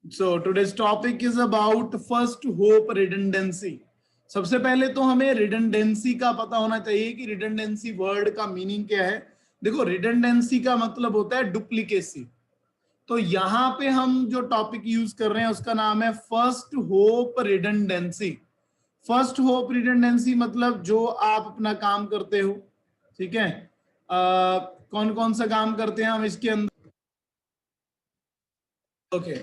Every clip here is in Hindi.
So today's topic is about first hope redundancy. सबसे पहले तो हमें रिडंडेंसी का पता होना चाहिए कि रिडंडेंसी वर्ड का मीनिंग क्या है। देखो, रिडंडेंसी का मतलब होता है डुप्लीकेसी। तो यहाँ पे हम जो टॉपिक यूज कर रहे हैं उसका नाम है first hope redundancy. First hope redundancy मतलब जो आप अपना काम करते हो, ठीक है, कौन कौन सा काम करते हैं हम इसके अंदर। ओके,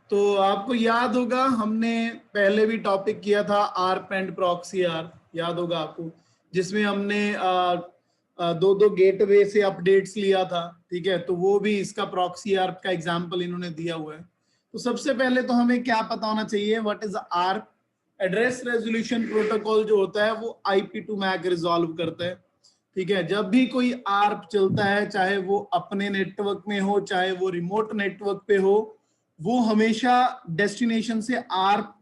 तो आपको याद होगा हमने पहले भी टॉपिक किया था आर्प एंड प्रॉक्सी आर्प, याद होगा आपको, जिसमें हमने दो दो गेटवे से अपडेट्स लिया था। ठीक है, तो वो भी इसका प्रॉक्सी आर्प का एग्जांपल इन्होंने दिया हुआ है। तो सबसे पहले तो हमें क्या पता होना चाहिए, what is ARP. Address resolution protocol जो होता है वो IP2 मैक रिजॉल्व करता है। ठीक है, जब भी कोई आर्प चलता है, चाहे वो अपने नेटवर्क में हो चाहे वो रिमोट नेटवर्क पे हो, वो हमेशा डेस्टिनेशन से आर्प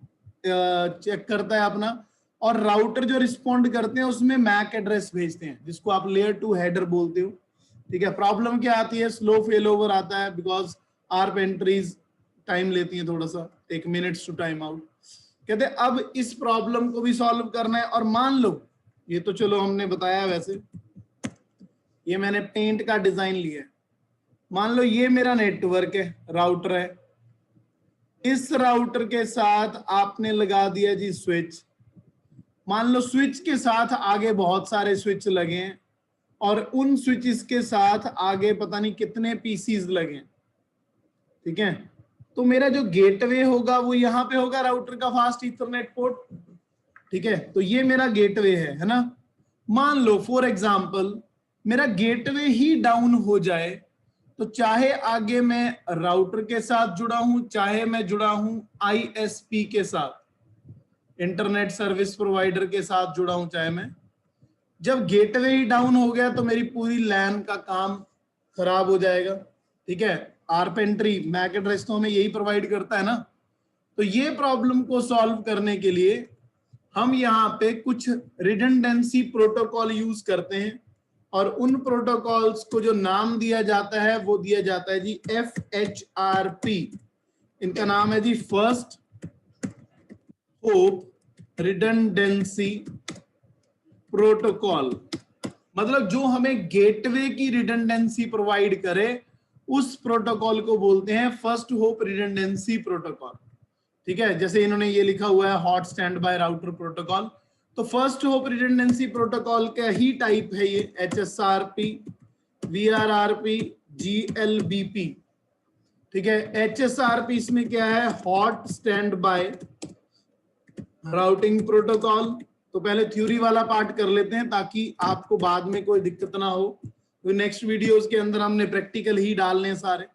चेक करता है अपना, और राउटर जो रिस्पॉन्ड करते हैं उसमें मैक एड्रेस भेजते हैं, जिसको आप लेयर 2 हेडर बोलते हो। ठीक है, प्रॉब्लम क्या आती है, स्लो फेल ओवर आता है, बिकॉज आर्प एंट्रीज टाइम लेती हैं, थोड़ा सा take minutes to time out. कहते हैं अब इस प्रॉब्लम को भी सॉल्व करना है, और मान लो, ये तो चलो हमने बताया, वैसे ये मैंने पेंट का डिजाइन लिया है। मान लो ये मेरा नेटवर्क है, राउटर है, इस राउटर के साथ आपने लगा दिया जी स्विच। मान लो स्विच के साथ आगे बहुत सारे स्विच लगे हैं, और उन स्विचेस के साथ आगे पता नहीं कितने पीसीज लगे हैं। ठीक है, तो मेरा जो गेटवे होगा वो यहां पे होगा, राउटर का फास्ट ईथरनेट पोर्ट। ठीक है, तो ये मेरा गेटवे है ना। मान लो फॉर एग्जांपल मेरा गेटवे ही डाउन हो जाए, तो चाहे आगे मैं राउटर के साथ जुड़ा हूं, चाहे मैं जुड़ा हूं ISP के साथ, इंटरनेट सर्विस प्रोवाइडर के साथ जुड़ा हूं, चाहे मैं, जब गेटवे ही डाउन हो गया तो मेरी पूरी लैन का काम खराब हो जाएगा। ठीक है, आर्प एंट्री मैक एड्रेस तो हमें यही प्रोवाइड करता है ना। तो ये प्रॉब्लम को सॉल्व करने के लिए हम यहाँ पे कुछ रिडंडेंसी प्रोटोकॉल यूज करते हैं, और उन प्रोटोकॉल्स को जो नाम दिया जाता है वो दिया जाता है जी FHRP। इनका नाम है जी फर्स्ट होप रिडंडेंसी प्रोटोकॉल। मतलब जो हमें गेटवे की रिडंडेंसी प्रोवाइड करे, उस प्रोटोकॉल को बोलते हैं फर्स्ट होप रिडंडेंसी प्रोटोकॉल। ठीक है, जैसे इन्होंने ये लिखा हुआ है hot stand by router protocol, तो फर्स्ट होप रिडंडेंसी प्रोटोकॉल का ही टाइप है ये HSRP, VRRP, GLBP। ठीक है, HSRP इसमें क्या है, hot stand by routing protocol. तो पहले थ्योरी वाला पार्ट कर लेते हैं ताकि आपको बाद में कोई दिक्कत ना हो, तो नेक्स्ट वीडियोस के अंदर हमने प्रैक्टिकल ही डालने सारे।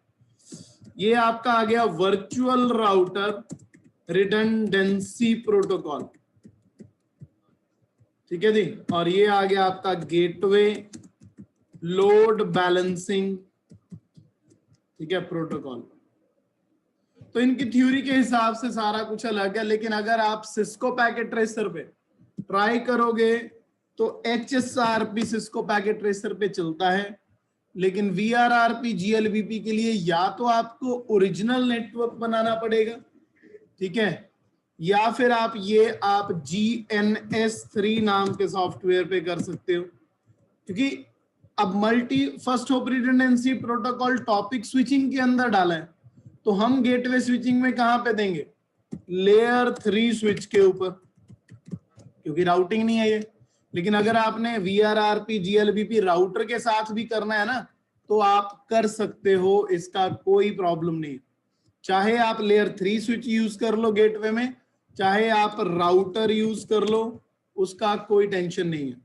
ये आपका आ गया वर्चुअल राउटर रिडंडेंसी प्रोटोकॉल। ठीक है जी, और ये आ गया आपका गेटवे लोड बैलेंसिंग, ठीक है, प्रोटोकॉल। तो इनकी थ्योरी के हिसाब से सारा कुछ अलग है, लेकिन अगर आप सिस्को पैकेट ट्रेसर पे ट्राई करोगे तो HSRP सिस्को पैकेट ट्रेसर पे चलता है, लेकिन VRRP GLBP के लिए या तो आपको ओरिजिनल नेटवर्क बनाना पड़ेगा, ठीक है, या फिर आप GNS3 नाम के सॉफ्टवेयर पे कर सकते हो। क्योंकि अब multi first hope redundancy protocol topic switching के अंदर डाला है, तो हम गेटवे स्विचिंग में कहां पे देंगे, लेयर 3 स्विच के ऊपर, क्योंकि राउटिंग नहीं है ये। लेकिन अगर आपने VRRP GLBP राउटर के साथ भी करना है ना, तो आप कर सकते हो, इसका कोई प्रॉब्लम नहीं। चाहे आप लेयर 3 स्विच यूज कर लो गेटवे में, चाहे आप राउटर यूज कर लो, उसका कोई टेंशन नहीं है।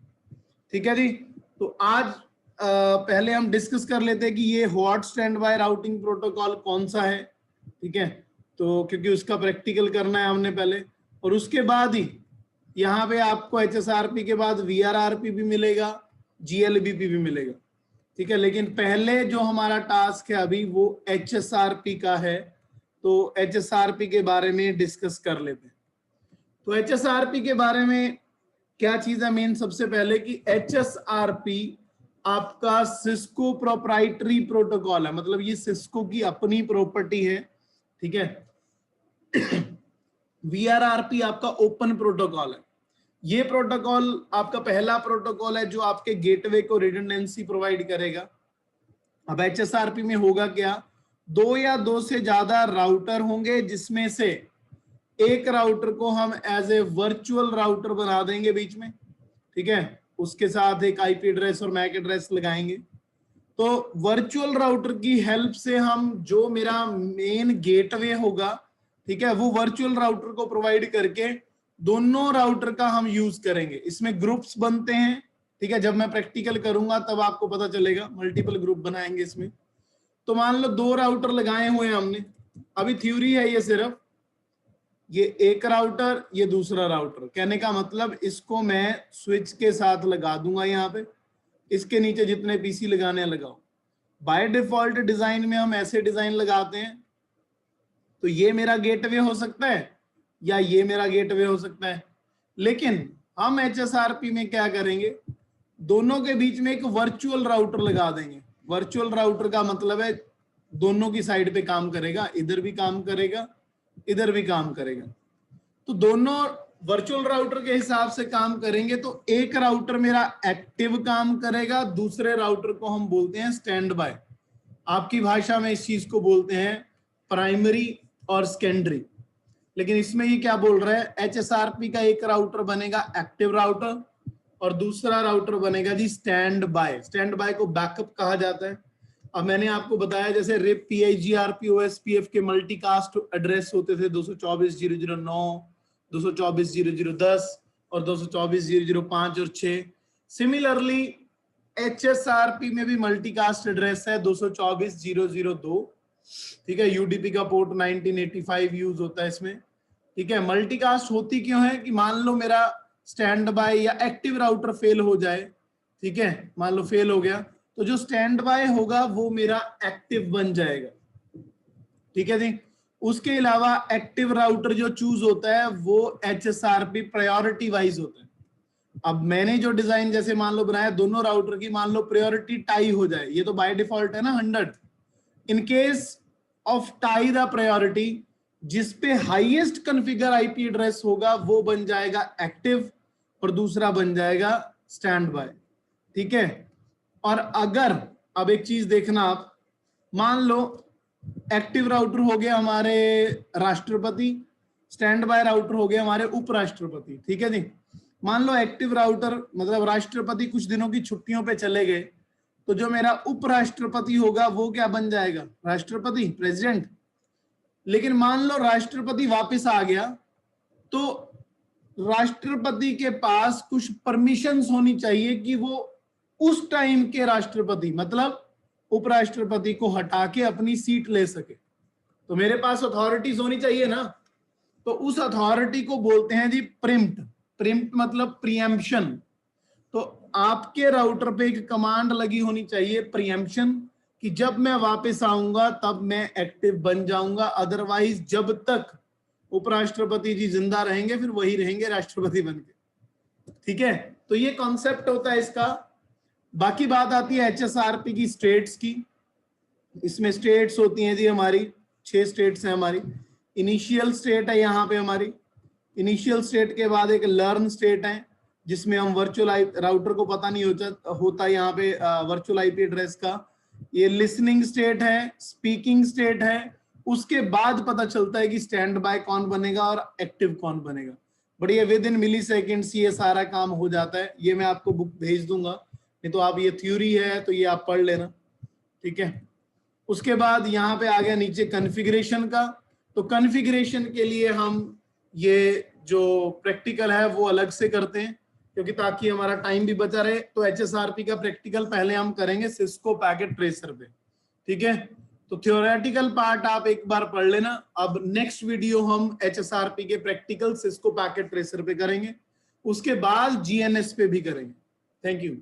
ठीक है जी, तो आज पहले हम डिस्कस कर लेते हैं कि ये hot stand by routing protocol कौन सा है। ठीक है, तो क्योंकि उसका प्रैक्टिकल करना है हमने पहले, और उसके बाद ही यहाँ पे आपको HSRP के बाद VRRP भी मिलेगा, GLBP भी मिलेगा। ठीक है, लेकिन पहले जो हमारा टास्क है अभी वो HSRP का है, तो HSRP के बारे में डिस्कस कर लेते हैं। तो HSRP के बारे में क्या चीज है मेन, सबसे पहले कि HSRP आपका सिस्को प्रोप्राइटरी प्रोटोकॉल है, मतलब ये सिस्को की अपनी प्रॉपर्टी है। ठीक है, VRRP आपका ओपन प्रोटोकॉल है। ये प्रोटोकॉल आपका पहला प्रोटोकॉल है जो आपके गेटवे को रिडंडेंसी प्रोवाइड करेगा। अब HSRP में होगा क्या, 2 या 2 से ज्यादा राउटर होंगे जिसमें से एक राउटर को हम एज ए वर्चुअल राउटर बना देंगे बीच में, ठीक है, उसके साथ एक आईपी एड्रेस और मैक एड्रेस लगाएंगे। तो वर्चुअल राउटर की हेल्प से हम जो मेरा मेन गेटवे होगा, ठीक है, वो वर्चुअल राउटर को प्रोवाइड करके दोनों राउटर का हम यूज करेंगे। इसमें ग्रुप्स बनते हैं, ठीक है, जब मैं प्रैक्टिकल करूंगा तब आपको पता चलेगा, मल्टीपल ग्रुप बनाएंगे इसमें। तो मान लो 2 राउटर लगाए हुए हैं हमने, अभी थ्योरी है ये सिर्फ, ये एक राउटर, ये दूसरा राउटर। कहने का मतलब इसको मैं स्विच के साथ लगा दूंगा यहाँ पे, इसके नीचे जितने पीसी लगाने लगाओ। बाय डिफॉल्ट डिजाइन में हम ऐसे डिजाइन लगाते हैं, तो ये मेरा गेटवे हो सकता है या ये मेरा गेटवे हो सकता है। लेकिन हम HSRP में क्या करेंगे, दोनों के बीच में एक वर्चुअल राउटर लगा देंगे। वर्चुअल राउटर का मतलब है दोनों की साइड पे काम करेगा, इधर भी काम करेगा, इधर भी काम करेगा। तो दोनों वर्चुअल राउटर के हिसाब से काम करेंगे। तो एक राउटर मेरा एक्टिव काम करेगा, दूसरे राउटर को हम बोलते हैं स्टैंड बाय। आपकी भाषा में इस चीज को बोलते हैं प्राइमरी और सेकेंडरी। लेकिन इसमें ये क्या बोल रहा है, HSRP का एक राउटर बनेगा एक्टिव राउटर और दूसरा राउटर बनेगा G stand by. Stand by को बैकअप कहा जाता है। अब मैंने आपको बताया जैसे RIP, PIGRP, OSPF के मल्टीकास्ट एड्रेस होते थे 224.0.0.9, 224.0.0.10 और 224.0.0.5 और 6। सिमिलरली HSRP में भी मल्टीकास्ट एड्रेस है 224.0.0.2, ठीक है। UDP का पोर्ट 1985 यूज होता है इसमें, ठीक है। मल्टीकास्ट होती क्यों है कि मान लो मेरा स्टैंड बाय या एक्टिव राउटर फेल हो जाए, ठीक है, मान लो फेल हो गया, तो जो स्टैंड बाय होगा वो मेरा एक्टिव बन जाएगा, ठीक है जी। उसके अलावा एक्टिव राउटर जो चूज होता है वो HSRP प्रायोरिटी वाइज होता है। अब मैंने जो डिजाइन जैसे मान लो बनाया, दोनों राउटर की मान लो प्रायोरिटी टाई हो जाए, ये तो बाय डिफॉल्ट है ना 100। In case of tie the priority, जिस पे हाईएस्ट कॉन्फ़िगर आईपी एड्रेस होगा वो बन जाएगा एक्टिव और दूसरा बन जाएगा स्टैंड बाय, ठीक है। और अगर अब एक चीज देखना आप, मान लो एक्टिव राउटर हो गया हमारे राष्ट्रपति, स्टैंड बाय राउटर हो गया हमारे उपराष्ट्रपति, ठीक है जी। मान लो एक्टिव राउटर मतलब राष्ट्रपति कुछ दिनों की छुट्टियों पे चले गए, तो जो मेरा उपराष्ट्रपति होगा वो क्या बन जाएगा, राष्ट्रपति, प्रेसिडेंट। लेकिन मान लो राष्ट्रपति वापस आ गया, तो राष्ट्रपति के पास कुछ परमिशंस होनी चाहिए कि वो उस टाइम के राष्ट्रपति मतलब उपराष्ट्रपति को हटा के अपनी सीट ले सके। तो मेरे पास अथॉरिटीज होनी चाहिए ना, तो उस अथॉरिटी को बोलते हैं जी प्रिम्प्ट। प्रिम्प्ट मतलब प्रीएम्पशन। तो आपके राउटर पे एक कमांड लगी होनी चाहिए प्रीएम्पशन, कि जब मैं वापस आऊंगा तब मैं एक्टिव बन जाऊंगा, अदरवाइज जब तक उपराष्ट्रपति जी जिंदा रहेंगे फिर वही रहेंगे राष्ट्रपति बनके, ठीक है। तो ये कॉन्सेप्ट होता है इसका। बाकी बात आती है HSRP की स्टेट्स की। इसमें स्टेट्स होती हैं जी हमारी 6 स्टेट्स हैं हमारी। इनिशियल स्टेट है यहाँ पे हमारी, इनिशियल स्टेट के बाद एक लर्न स्टेट है जिसमें हम वर्चुअल राउटर को पता नहीं होता यहाँ पे वर्चुअल आईपी एड्रेस का। ये लिसनिंग स्टेट है, स्पीकिंग स्टेट है, उसके बाद पता चलता है कि स्टैंड बाय कौन बनेगा और एक्टिव कौन बनेगा। बट ये विद इन मिली सेकेंड्स ये सारा काम हो जाता है। ये मैं आपको बुक भेज दूंगा, नहीं तो आप ये थ्योरी है तो ये आप पढ़ लेना, ठीक है। उसके बाद यहाँ पे आ गया नीचे कॉन्फ़िगरेशन का। तो कॉन्फ़िगरेशन के लिए हम ये जो प्रैक्टिकल है वो अलग से करते हैं, क्योंकि ताकि हमारा टाइम भी बचा रहे। तो HSRP का प्रैक्टिकल पहले हम करेंगे सिस्को पैकेट ट्रेसर पे, ठीक है। तो थ्योरेटिकल पार्ट आप एक बार पढ़ लेना। अब नेक्स्ट वीडियो हम HSRP के प्रैक्टिकल सिस्को पैकेट ट्रेसर पे करेंगे, उसके बाद GNS पे भी करेंगे। Thank you.